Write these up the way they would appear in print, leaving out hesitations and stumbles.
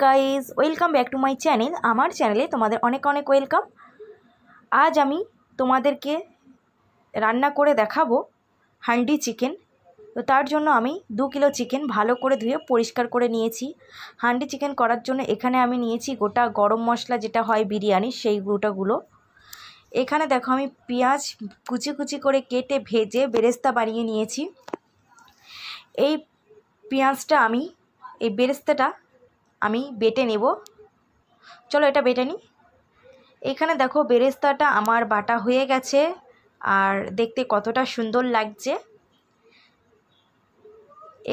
Guys, welcome back to my channel. আমার চ্যানেলে তোমাদের অনেক অনেক ওয়েলকাম। আজ আমি তোমাদেরকে রান্না করে দেখাবো হান্ডি চিকেন। তো তার জন্য আমি 2 কিলো চিকেন ভালো করে ধুয়ে পরিষ্কার করে নিয়েছি। হান্ডি চিকেন করার জন্য এখানে আমি নিয়েছি গোটা গরম মশলা, যেটা হয় বিরিয়ানি, সেই গোটাগুলো। এখানে দেখো আমি পেঁয়াজ কুচি কুচি করে কেটে ভেজে বেরেস্তা বানিয়ে নিয়েছি। এই পেঁয়াজটা এই বেরেস্তাটা আমি বেটে নেব। চলো এটা বেটে নিই। এখানে দেখো বেরেস্তাটা আমার বাটা হয়ে গেছে, আর দেখতে কতটা সুন্দর লাগছে।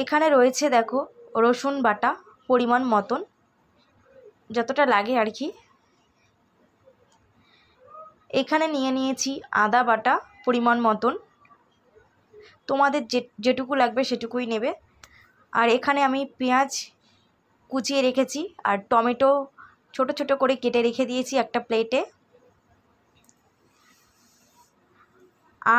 এখানে রয়েছে দেখো রসুন বাটা পরিমাণ মতন, যতটা লাগে আর কি। এখানে নিয়ে নিয়েছি আদা বাটা পরিমাণ মতন, তোমাদের যেটুকু লাগবে সেটুকুই নেবে। আর এখানে আমি পেঁয়াজ কুচিয়ে রেখেছি, আর টমেটো ছোট ছোট করে কেটে রেখে দিয়েছি একটা প্লেটে।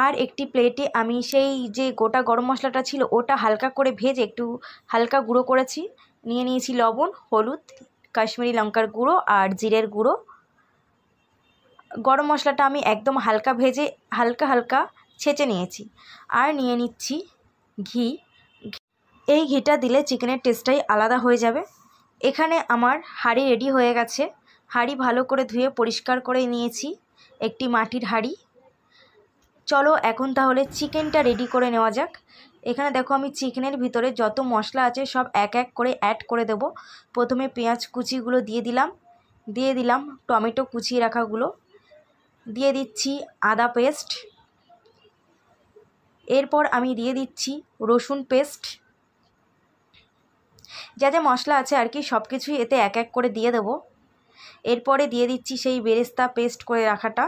আর একটি প্লেটে আমি সেই যে গোটা গরম মশলাটা ছিল ওটা হালকা করে ভেজে একটু হালকা গুঁড়ো করেছি। নিয়ে নিয়েছি লবণ, হলুদ, কাশ্মীরি লঙ্কার গুঁড়ো আর জিরের গুঁড়ো। গরম মশলাটা আমি একদম হালকা ভেজে হালকা হালকা ছেঁচে নিয়েছি। আর নিয়ে নিচ্ছি ঘি। এই ঘিটা দিলে চিকেনের টেস্টটাই আলাদা হয়ে যাবে। এখানে আমার হাঁড়ি রেডি হয়ে গেছে। হাঁড়ি ভালো করে ধুয়ে পরিষ্কার করে নিয়েছি, একটি মাটির হাঁড়ি। চলো এখন তাহলে চিকেনটা রেডি করে নেওয়া যাক। এখানে দেখো আমি চিকেনের ভিতরে যত মশলা আছে সব এক এক করে অ্যাড করে দেব। প্রথমে পেঁয়াজ কুচিগুলো দিয়ে দিলাম টমেটো কুচিয়ে রাখাগুলো, দিয়ে দিচ্ছি আদা পেস্ট, এরপর আমি দিয়ে দিচ্ছি রসুন পেস্ট। যা যা মশলা আছে আর কি সব কিছুই এতে এক এক করে দিয়ে দেব। এরপরে দিয়ে দিচ্ছি সেই বেরেস্তা পেস্ট করে রাখাটা।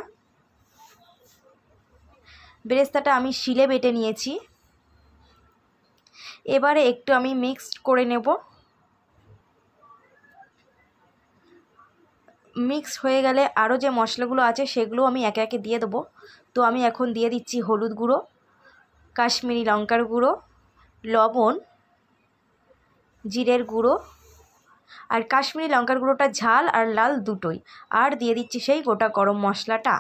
বেরেস্তাটা আমি শিলে বেটে নিয়েছি। এবারে একটু আমি মিক্সড করে নেব। মিক্সড হয়ে গেলে আরও যে মশলাগুলো আছে সেগুলো আমি একে একে দিয়ে দেবো। তো আমি এখন দিয়ে দিচ্ছি হলুদ গুঁড়ো, কাশ্মীরি লঙ্কার গুঁড়ো, লবণ, জিরের গুঁড়ো। আর কাশ্মীরি লঙ্কার গুঁড়োটা ঝাল আর লাল দুটোই। আর দিয়ে দিচ্ছি সেই গোটা গরম মশলাটা।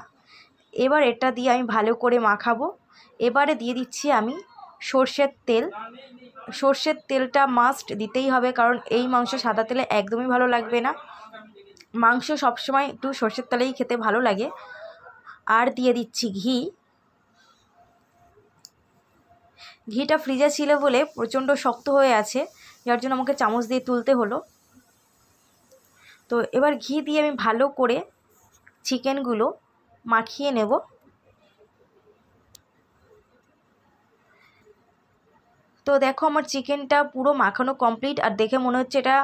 এবার এটা দিয়ে আমি ভালো করে মাখাবো। এবারে দিয়ে দিচ্ছি আমি সর্ষের তেল। সর্ষের তেলটা মাস্ট দিতেই হবে, কারণ এই মাংস সাদা তেলে একদমই ভালো লাগবে না। মাংস সবসময় একটু সর্ষের তেলেই খেতে ভালো লাগে। আর দিয়ে দিচ্ছি ঘি। ঘিটা ফ্রিজে ছিল বলে প্রচণ্ড শক্ত হয়ে আছে, যার জন্য আমাকে চামচ দিয়ে তুলতে হলো। তো এবার ঘি দিয়ে আমি ভালো করে চিকেনগুলো মাখিয়ে নেব। তো দেখো আমার চিকেনটা পুরো মাখানো কমপ্লিট, আর দেখে মনে হচ্ছে এটা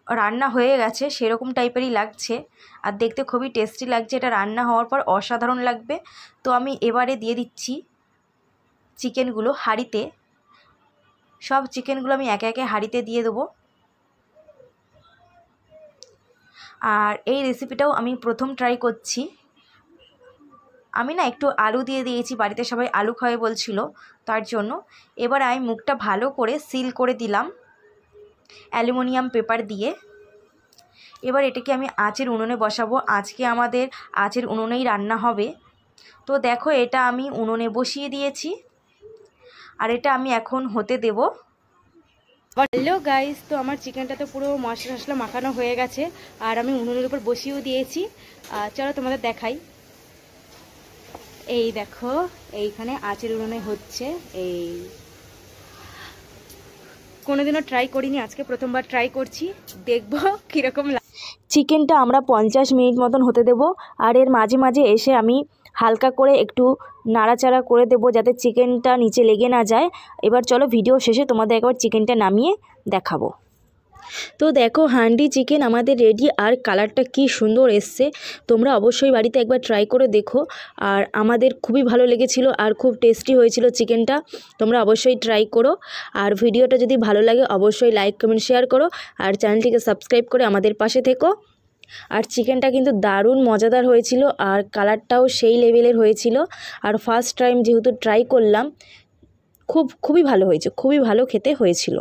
রান্না হয়ে গেছে সেরকম টাইপেরই লাগছে, আর দেখতে খুবই টেস্টি লাগছে। এটা রান্না হওয়ার পর অসাধারণ লাগবে। তো আমি এবারে দিয়ে দিচ্ছি চিকেনগুলো হাঁড়িতে। সব চিকেনগুলো আমি একে একে হাঁড়িতে দিয়ে দেবো। আর এই রেসিপিটাও আমি প্রথম ট্রাই করছি। আমি না একটু আলু দিয়ে দিয়েছি, বাড়িতে সবাই আলু খাবে বলছিল, তার জন্য। এবার আমি মুখটা ভালো করে সিল করে দিলাম অ্যালুমিনিয়াম পেপার দিয়ে। এবার এটাকে আমি আঁচের উনুনে বসাবো। আজকে আমাদের আঁচের উনুনেই রান্না হবে। তো দেখো এটা আমি উনুনে বসিয়ে দিয়েছি, আর এটা আমি এখন হতে দেব। হ্যালো গাইস, তো আমার চিকেনটা তো পুরো মশলা টশলা মাখানো হয়ে গেছে, আর আমি উনুনের উপর বসিয়েও দিয়েছি। চলো তোমাদের দেখাই। এই দেখো এইখানে আঁচের উনুনে হচ্ছে। এই কোনোদিনও ট্রাই করিনি, আজকে প্রথমবার ট্রাই করছি, দেখবো কীরকম লাগে। চিকেনটা আমরা 50 মিনিট মতন হতে দেব। আর এর মাঝে মাঝে এসে আমি হালকা করে একটু নাড়াচাড়া করে দেব, যাতে চিকেনটা নিচে লেগে না যায়। এবার চলো ভিডিও শেষে তোমাদের একবার চিকেনটা নামিয়ে দেখাবো। তো দেখো হান্ডি চিকেন আমাদের রেডি, আর কালারটা কি সুন্দর এসছে। তোমরা অবশ্যই বাড়িতে একবার ট্রাই করে দেখো। আর আমাদের খুবই ভালো লেগেছিল, আর খুব টেস্টি হয়েছিল চিকেনটা। তোমরা অবশ্যই ট্রাই করো। আর ভিডিওটা যদি ভালো লাগে অবশ্যই লাইক কমেন্ট শেয়ার করো, আর চ্যানেলটিকে সাবস্ক্রাইব করে আমাদের পাশে থেকো। আর চিকেনটা কিন্তু দারুণ মজাদার হয়েছিল, আর কালারটাও সেই লেভেলের হয়েছিল। আর ফার্স্ট টাইম যেহেতু ট্রাই করলাম, খুবই ভালো হয়েছে, খুবই ভালো খেতে হয়েছিল।